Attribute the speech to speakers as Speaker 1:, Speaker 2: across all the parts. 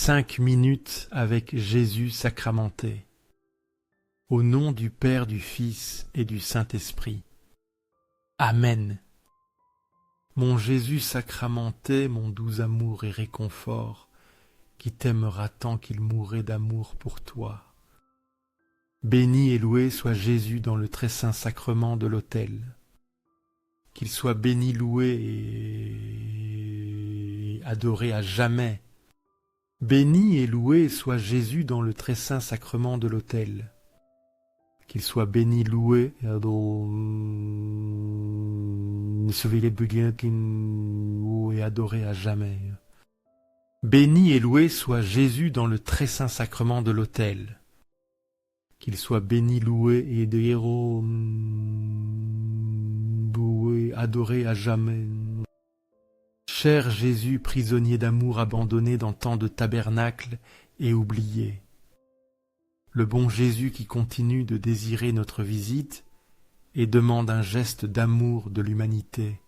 Speaker 1: 5 minutes avec Jésus sacramenté. Au nom du Père, du Fils et du Saint-Esprit. Amen. Mon Jésus sacramenté, mon doux amour et réconfort, qui t'aimera tant qu'il mourrait d'amour pour toi. Béni et loué soit Jésus dans le très saint sacrement de l'autel. Qu'il soit béni, loué et adoré à jamais. Béni et loué soit Jésus dans le très saint sacrement de l'autel. Qu'il soit béni, loué et adoré à jamais. Béni et loué soit Jésus dans le très saint sacrement de l'autel. Qu'il soit béni, loué et adoré à jamais. Cher Jésus, prisonnier d'amour abandonné dans tant de tabernacles et oublié. Le bon Jésus qui continue de désirer notre visite et demande un geste d'amour de l'humanité.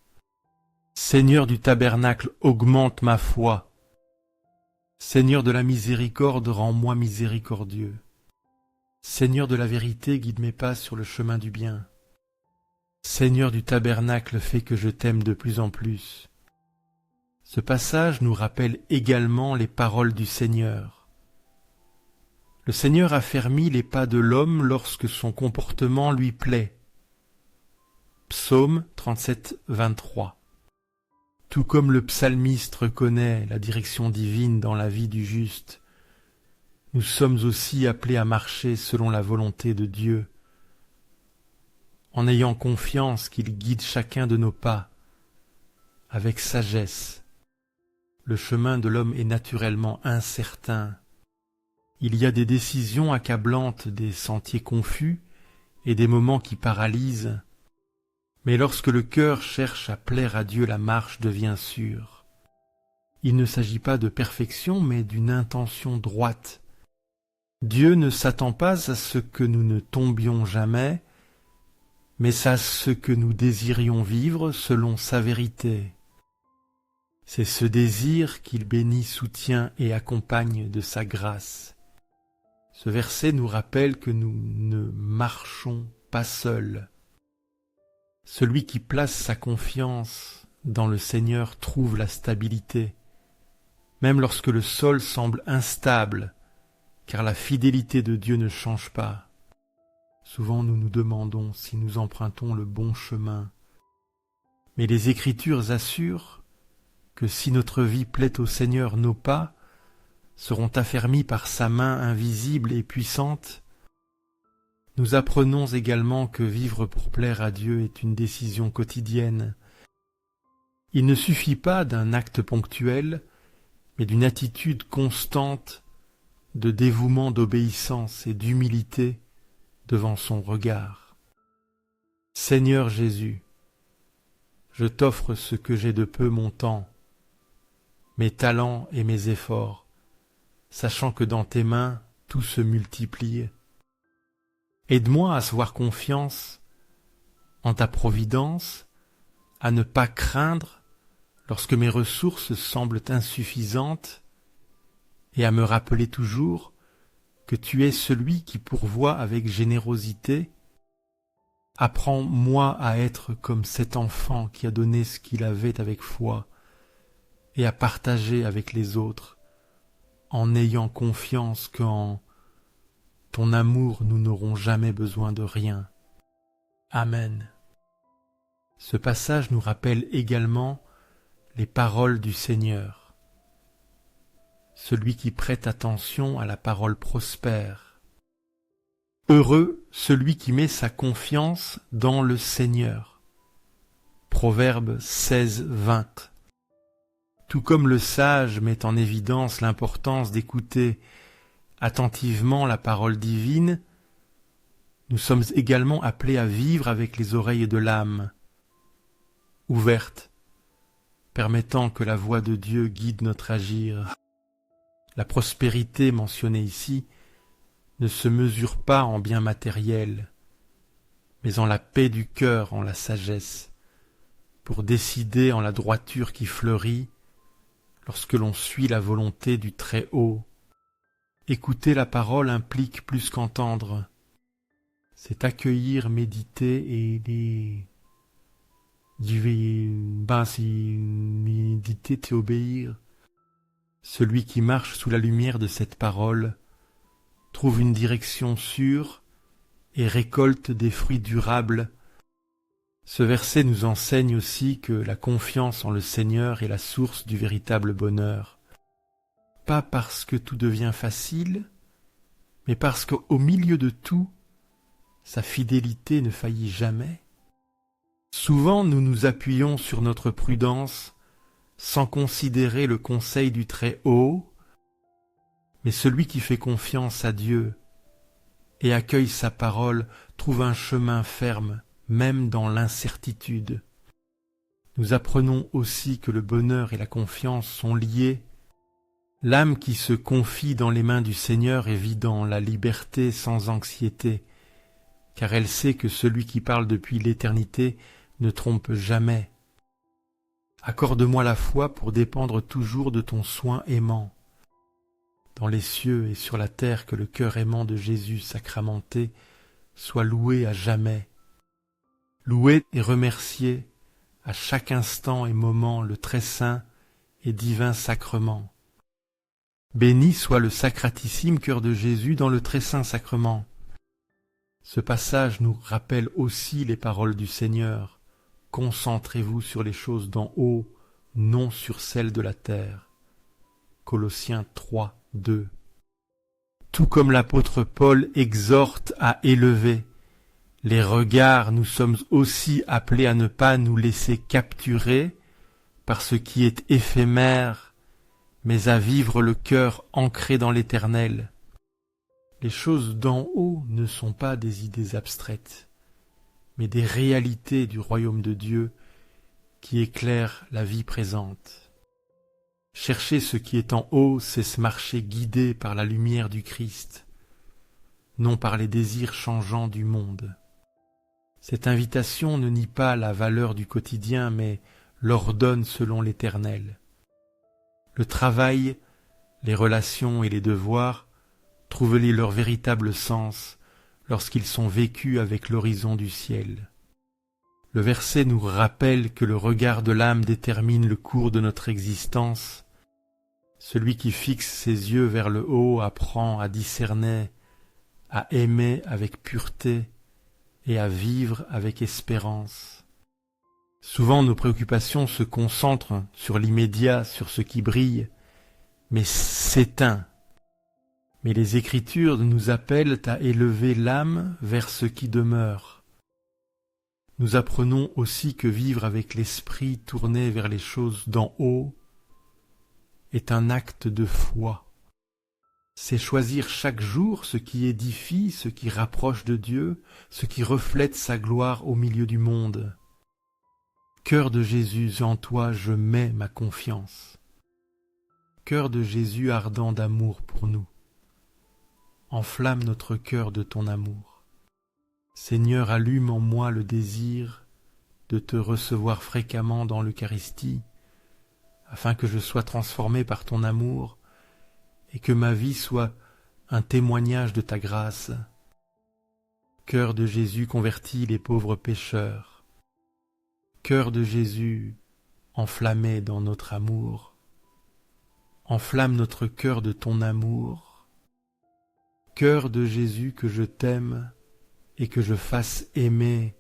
Speaker 1: Seigneur du tabernacle, augmente ma foi. Seigneur de la miséricorde, rends-moi miséricordieux. Seigneur de la vérité, guide mes pas sur le chemin du bien. Seigneur du tabernacle, fais que je t'aime de plus en plus. Ce passage nous rappelle également les paroles du Seigneur. Le Seigneur affermit les pas de l'homme lorsque son comportement lui plaît. Psaume 37, 23. Tout comme le psalmiste reconnaît la direction divine dans la vie du juste, nous sommes aussi appelés à marcher selon la volonté de Dieu, en ayant confiance qu'il guide chacun de nos pas, avec sagesse. Le chemin de l'homme est naturellement incertain. Il y a des décisions accablantes, des sentiers confus et des moments qui paralysent. Mais lorsque le cœur cherche à plaire à Dieu, la marche devient sûre. Il ne s'agit pas de perfection, mais d'une intention droite. Dieu ne s'attend pas à ce que nous ne tombions jamais, mais à ce que nous désirions vivre selon sa vérité. C'est ce désir qu'il bénit, soutient et accompagne de sa grâce. Ce verset nous rappelle que nous ne marchons pas seuls. Celui qui place sa confiance dans le Seigneur trouve la stabilité, même lorsque le sol semble instable, car la fidélité de Dieu ne change pas. Souvent nous nous demandons si nous empruntons le bon chemin. Mais les Écritures assurent que si notre vie plaît au Seigneur, nos pas seront affermis par sa main invisible et puissante. Nous apprenons également que vivre pour plaire à Dieu est une décision quotidienne. Il ne suffit pas d'un acte ponctuel, mais d'une attitude constante de dévouement, d'obéissance et d'humilité devant son regard. Seigneur Jésus, je t'offre ce que j'ai de peu, mon temps, mes talents et mes efforts, sachant que dans tes mains tout se multiplie. Aide-moi à avoir confiance en ta providence, à ne pas craindre lorsque mes ressources semblent insuffisantes et à me rappeler toujours que tu es celui qui pourvoit avec générosité. Apprends-moi à être comme cet enfant qui a donné ce qu'il avait avec foi et à partager avec les autres, en ayant confiance qu'en ton amour nous n'aurons jamais besoin de rien. Amen. Ce passage nous rappelle également les paroles du Seigneur. Celui qui prête attention à la parole prospère. Heureux celui qui met sa confiance dans le Seigneur. Proverbe 16, 20. Tout comme le sage met en évidence l'importance d'écouter attentivement la parole divine, nous sommes également appelés à vivre avec les oreilles de l'âme, ouvertes, permettant que la voix de Dieu guide notre agir. La prospérité mentionnée ici ne se mesure pas en biens matériels, mais en la paix du cœur, en la sagesse, pour décider en la droiture qui fleurit, lorsque l'on suit la volonté du Très-Haut. Écouter la parole implique plus qu'entendre. C'est accueillir, méditer et méditer et obéir. Celui qui marche sous la lumière de cette parole trouve une direction sûre et récolte des fruits durables. Ce verset nous enseigne aussi que la confiance en le Seigneur est la source du véritable bonheur. Pas parce que tout devient facile, mais parce qu'au milieu de tout, sa fidélité ne faillit jamais. Souvent nous nous appuyons sur notre prudence sans considérer le conseil du Très-Haut, mais celui qui fait confiance à Dieu et accueille sa parole trouve un chemin ferme, même dans l'incertitude. Nous apprenons aussi que le bonheur et la confiance sont liés. L'âme qui se confie dans les mains du Seigneur vit dans la liberté sans anxiété, car elle sait que celui qui parle depuis l'éternité ne trompe jamais. Accorde-moi la foi pour dépendre toujours de ton soin aimant. Dans les cieux et sur la terre, que le cœur aimant de Jésus sacramenté soit loué à jamais. Loué et remercié à chaque instant et moment le très saint et divin sacrement. Béni soit le sacratissime cœur de Jésus dans le très saint sacrement. Ce passage nous rappelle aussi les paroles du Seigneur. Concentrez-vous sur les choses d'en haut, non sur celles de la terre. Colossiens 3, 2. Tout comme l'apôtre Paul exhorte à élever les regards, nous sommes aussi appelés à ne pas nous laisser capturer par ce qui est éphémère, mais à vivre le cœur ancré dans l'Éternel. Les choses d'en haut ne sont pas des idées abstraites, mais des réalités du royaume de Dieu qui éclairent la vie présente. Chercher ce qui est en haut, c'est se marcher guidé par la lumière du Christ, non par les désirs changeants du monde. Cette invitation ne nie pas la valeur du quotidien, mais l'ordonne selon l'Éternel. Le travail, les relations et les devoirs trouvent leur véritable sens lorsqu'ils sont vécus avec l'horizon du ciel. Le verset nous rappelle que le regard de l'âme détermine le cours de notre existence. Celui qui fixe ses yeux vers le haut apprend à discerner, à aimer avec pureté et à vivre avec espérance. Souvent nos préoccupations se concentrent sur l'immédiat, sur ce qui brille, mais s'éteint. Mais les Écritures nous appellent à élever l'âme vers ce qui demeure. Nous apprenons aussi que vivre avec l'esprit tourné vers les choses d'en haut est un acte de foi. C'est choisir chaque jour ce qui édifie, ce qui rapproche de Dieu, ce qui reflète sa gloire au milieu du monde. Cœur de Jésus, en toi je mets ma confiance. Cœur de Jésus ardent d'amour pour nous. Enflamme notre cœur de ton amour. Seigneur, allume en moi le désir de te recevoir fréquemment dans l'Eucharistie, afin que je sois transformé par ton amour et que ma vie soit un témoignage de ta grâce. Cœur de Jésus, convertis les pauvres pécheurs. Cœur de Jésus, enflammé dans notre amour. Enflamme notre cœur de ton amour. Cœur de Jésus, que je t'aime et que je fasse aimer.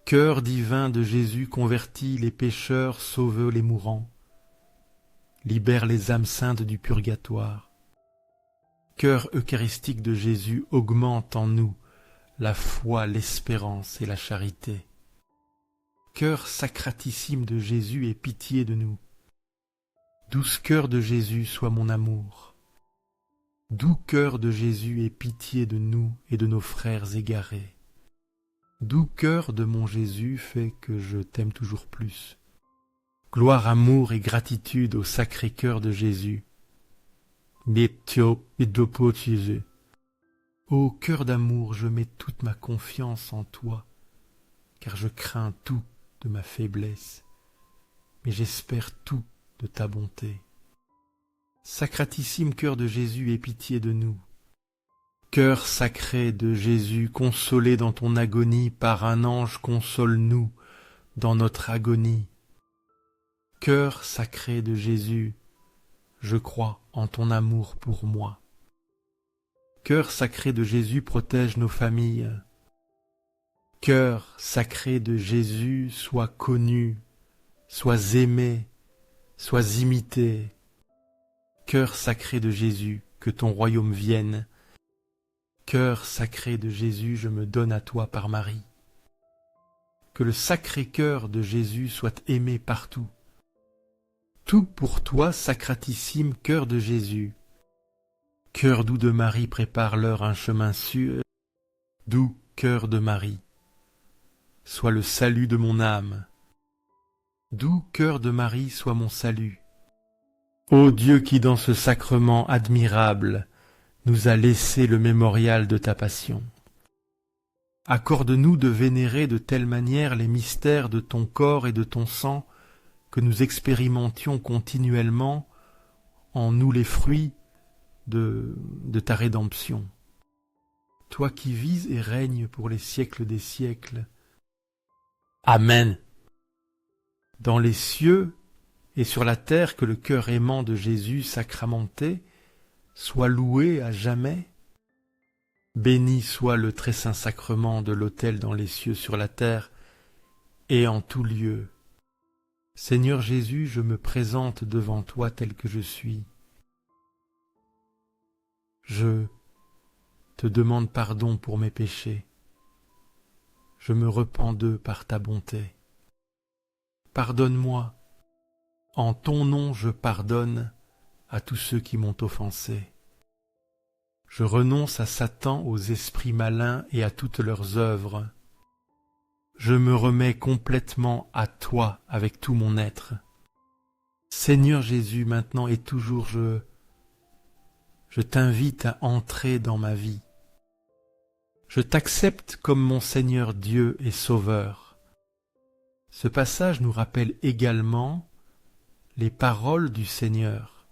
Speaker 1: Cœur divin de Jésus, convertis les pécheurs, sauve les mourants. Libère les âmes saintes du purgatoire. Cœur eucharistique de Jésus, augmente en nous la foi, l'espérance et la charité. Cœur sacratissime de Jésus, aie pitié de nous. Douce cœur de Jésus, sois mon amour. Doux cœur de Jésus, aie pitié de nous et de nos frères égarés. Doux cœur de mon Jésus, fais que je t'aime toujours plus. Gloire, amour et gratitude au sacré cœur de Jésus. Ô cœur d'amour, je mets toute ma confiance en toi, car je crains tout de ma faiblesse, mais j'espère tout de ta bonté. Sacratissime cœur de Jésus, aie pitié de nous. Cœur sacré de Jésus, consolé dans ton agonie par un ange, console-nous dans notre agonie. Cœur sacré de Jésus, je crois en ton amour pour moi. Cœur sacré de Jésus, protège nos familles. Cœur sacré de Jésus, sois connu, sois aimé, sois imité. Cœur sacré de Jésus, que ton royaume vienne. Cœur sacré de Jésus, je me donne à toi par Marie. Que le sacré cœur de Jésus soit aimé partout. Tout pour toi, sacratissime cœur de Jésus. Cœur doux de Marie, prépare-leur un chemin sûr. Doux cœur de Marie, sois le salut de mon âme. Doux cœur de Marie, sois mon salut. Ô Dieu qui dans ce sacrement admirable nous a laissé le mémorial de ta passion, accorde-nous de vénérer de telle manière les mystères de ton corps et de ton sang que nous expérimentions continuellement en nous les fruits de ta rédemption. Toi qui vis et règnes pour les siècles des siècles. Amen. Dans les cieux et sur la terre, que le cœur aimant de Jésus sacramenté soit loué à jamais. Béni soit le très saint sacrement de l'autel dans les cieux, sur la terre et en tout lieu. Seigneur Jésus, je me présente devant toi tel que je suis. Je te demande pardon pour mes péchés. Je me repens d'eux par ta bonté. Pardonne-moi. En ton nom je pardonne à tous ceux qui m'ont offensé. Je renonce à Satan, aux esprits malins et à toutes leurs œuvres. Je me remets complètement à toi avec tout mon être. Seigneur Jésus, maintenant et toujours, je t'invite à entrer dans ma vie. Je t'accepte comme mon Seigneur Dieu et Sauveur. Ce passage nous rappelle également les paroles du Seigneur.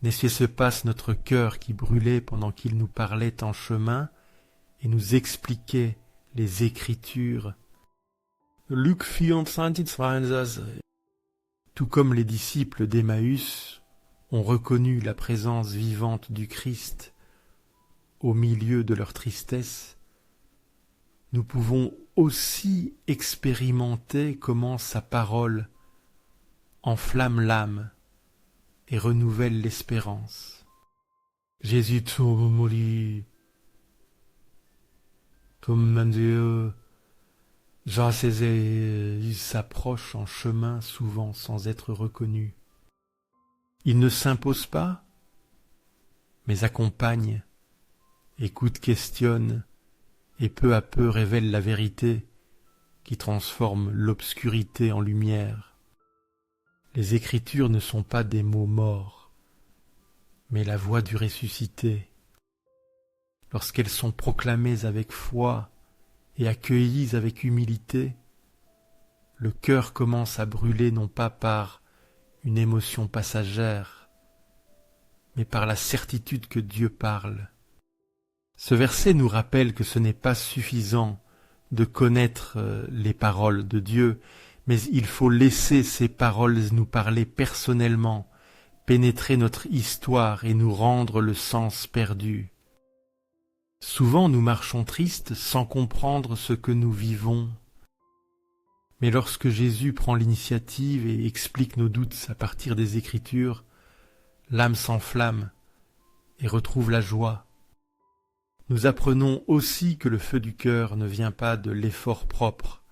Speaker 1: N'est-ce pas notre cœur qui brûlait pendant qu'il nous parlait en chemin et nous expliquait les Écritures. Luc 24, tout comme les disciples d'Emmaüs ont reconnu la présence vivante du Christ au milieu de leur tristesse, nous pouvons aussi expérimenter comment sa parole enflamme l'âme et renouvelle l'espérance. Jésus, comme Dieu, il s'approche en chemin souvent sans être reconnu. Il ne s'impose pas, mais accompagne, écoute, questionne, et peu à peu révèle la vérité qui transforme l'obscurité en lumière. Les Écritures ne sont pas des mots morts, mais la voix du ressuscité. Lorsqu'elles sont proclamées avec foi et accueillies avec humilité, le cœur commence à brûler non pas par une émotion passagère, mais par la certitude que Dieu parle. Ce verset nous rappelle que ce n'est pas suffisant de connaître les paroles de Dieu, mais il faut laisser ces paroles nous parler personnellement, pénétrer notre histoire et nous rendre le sens perdu. Souvent nous marchons tristes sans comprendre ce que nous vivons. Mais lorsque Jésus prend l'initiative et explique nos doutes à partir des Écritures, l'âme s'enflamme et retrouve la joie. Nous apprenons aussi que le feu du cœur ne vient pas de l'effort propre,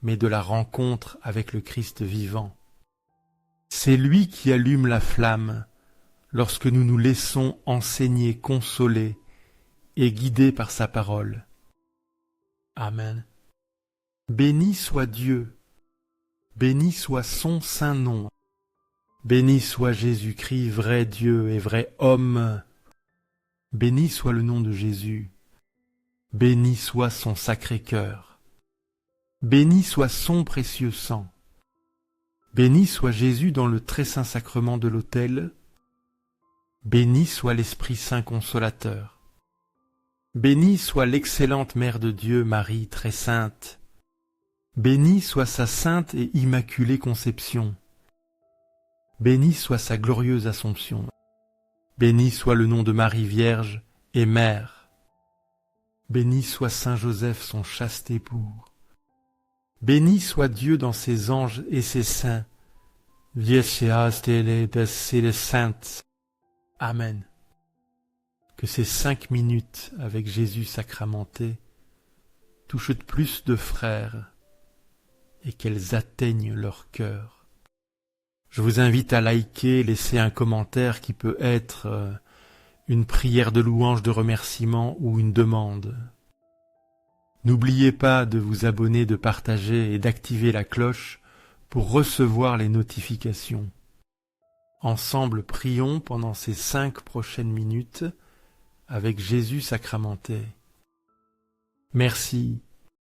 Speaker 1: mais de la rencontre avec le Christ vivant. C'est lui qui allume la flamme lorsque nous nous laissons enseigner, consoler et guider par sa parole. Amen. Béni soit Dieu, béni soit son saint nom, béni soit Jésus-Christ, vrai Dieu et vrai homme. Béni soit le nom de Jésus, béni soit son sacré cœur, béni soit son précieux sang, Béni soit Jésus dans le très saint sacrement de l'autel. Béni soit l'Esprit Saint Consolateur. Béni soit l'excellente Mère de Dieu, Marie très sainte. Béni soit sa sainte et immaculée conception. Béni soit sa glorieuse Assomption. Béni soit le nom de Marie Vierge et Mère. Béni soit Saint Joseph, son chaste époux. Béni soit Dieu dans ses anges et ses saints. Saintes. Amen. Que ces 5 minutes avec Jésus sacramenté touchent plus de frères et qu'elles atteignent leur cœur. Je vous invite à liker, laisser un commentaire qui peut être une prière de louange, de remerciement ou une demande. N'oubliez pas de vous abonner, de partager et d'activer la cloche pour recevoir les notifications. Ensemble, prions pendant ces 5 prochaines minutes avec Jésus sacramenté. Merci